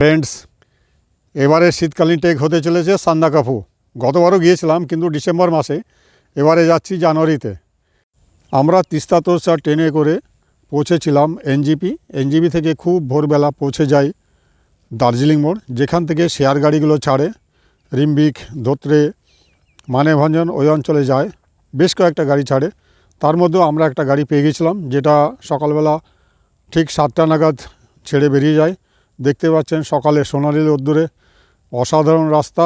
Friends, এবারে শীতকালীন trek হতে চলেছে সান্দাকফু। গতবারও গিয়েছিলাম কিন্তু ডিসেম্বর মাসে, এবারে যাচ্ছি জানুয়ারিতে। আমরা তিস্তা তোরসা ট্রেনে করে পৌঁছেছিলাম এনজিপি থেকে খুব ভোরবেলা পৌঁছে যাই দার্জিলিং মোড়, যেখান থেকে শেয়ার গাড়িগুলো ছাড়ে রিম্বিক, ধোত্রে, মানেভঞ্জন ওই অঞ্চলে যায়। বেশ কয়েকটা গাড়ি ছাড়ে, তার মধ্যেও আমরা একটা গাড়ি পেয়ে গেছিলাম যেটা সকালবেলা ঠিক 7টা নাগাদ ছেড়ে বেরিয়ে যায়। দেখতে পাচ্ছেন সকালে সোনালি রোদ্দুরে অসাধারণ রাস্তা,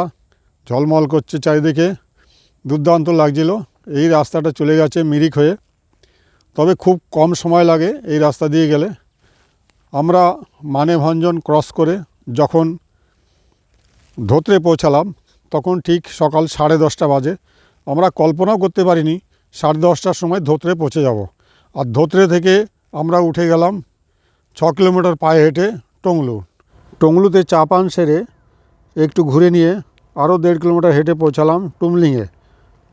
ঝলমল করছে চারিদিকে, দুর্দান্ত লাগছিল। এই রাস্তাটা চলে গেছে মিরিক হয়ে, তবে খুব কম সময় লাগে এই রাস্তা দিয়ে গেলে। আমরা মানেভঞ্জন ক্রস করে যখন ধোত্রে পৌঁছালাম তখন ঠিক সকাল 10:30 বাজে। আমরা কল্পনাও করতে পারিনি 10:30টার সময় ধোত্রে পৌঁছে যাব। আর ধোত্রে থেকে আমরা উঠে গেলাম 6 কিলোমিটার পায়ে হেঁটে টংলুতে চা পান সেরে একটু ঘুরে নিয়ে আরও 1.5 কিলোমিটার হেঁটে পৌঁছালাম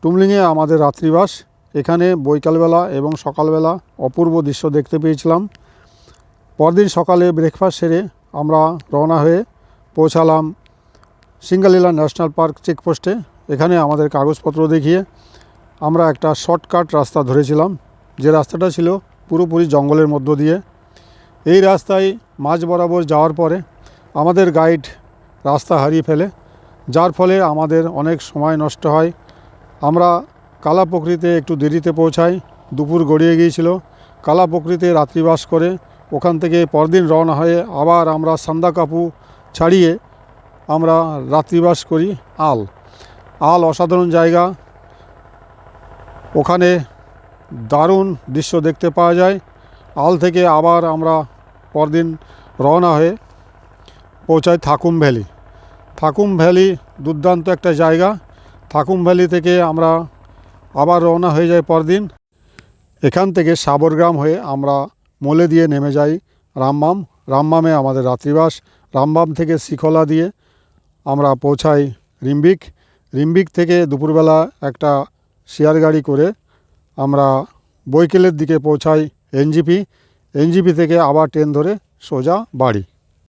টুমলিংয়ে আমাদের রাত্রিবাস। এখানে বৈকালবেলা এবং সকালবেলা অপূর্ব দৃশ্য দেখতে পেয়েছিলাম। পরদিন সকালে ব্রেকফাস্ট সেরে আমরা রওনা হয়ে পৌঁছালাম সিঙ্গালীলা ন্যাশনাল পার্ক চেকপোস্টে। এখানে আমাদের কাগজপত্র দেখিয়ে আমরা একটা শর্টকাট রাস্তা ধরেছিলাম, যে রাস্তাটা ছিল পুরোপুরি জঙ্গলের মধ্য দিয়ে। এই রাস্তায় মাঝ বরাবর যাওয়ার পরে আমাদের গাইড রাস্তা হারিয়ে ফেলে, যার ফলে আমাদের অনেক সময় নষ্ট হয়। আমরা কালাপোখরিতে একটু দেরিতে পৌঁছাই, দুপুর গড়িয়ে গিয়েছিল। কালাপোখরিতে রাত্রিবাস করে ওখান থেকে পরদিন রওনা হয়ে আবার আমরা সান্দাকফু ছাড়িয়ে আমরা রাত্রিবাস করি আল অসাধারণ জায়গা, ওখানে দারুণ দৃশ্য দেখতে পাওয়া যায়। আল থেকে আবার আমরা পরদিন রওনা হয়ে পৌঁছাই থাকুম ভ্যালি দুর্দান্ত একটা জায়গা। থাকুম ভ্যালি থেকে আমরা আবার রওনা হয়ে যাই পরদিন। এখান থেকে সাবরগ্রাম হয়ে আমরা মোলে দিয়ে নেমে যাই রামবামে আমাদের রাত্রিবাস। রামবাম থেকে শিখলা দিয়ে আমরা পৌঁছাই রিম্বিক থেকে দুপুরবেলা একটা শেয়ার গাড়ি করে আমরা বৈকেলের দিকে পৌঁছাই এনজিপি থেকে আবার ট্রেন ধরে সোজা বাড়ি।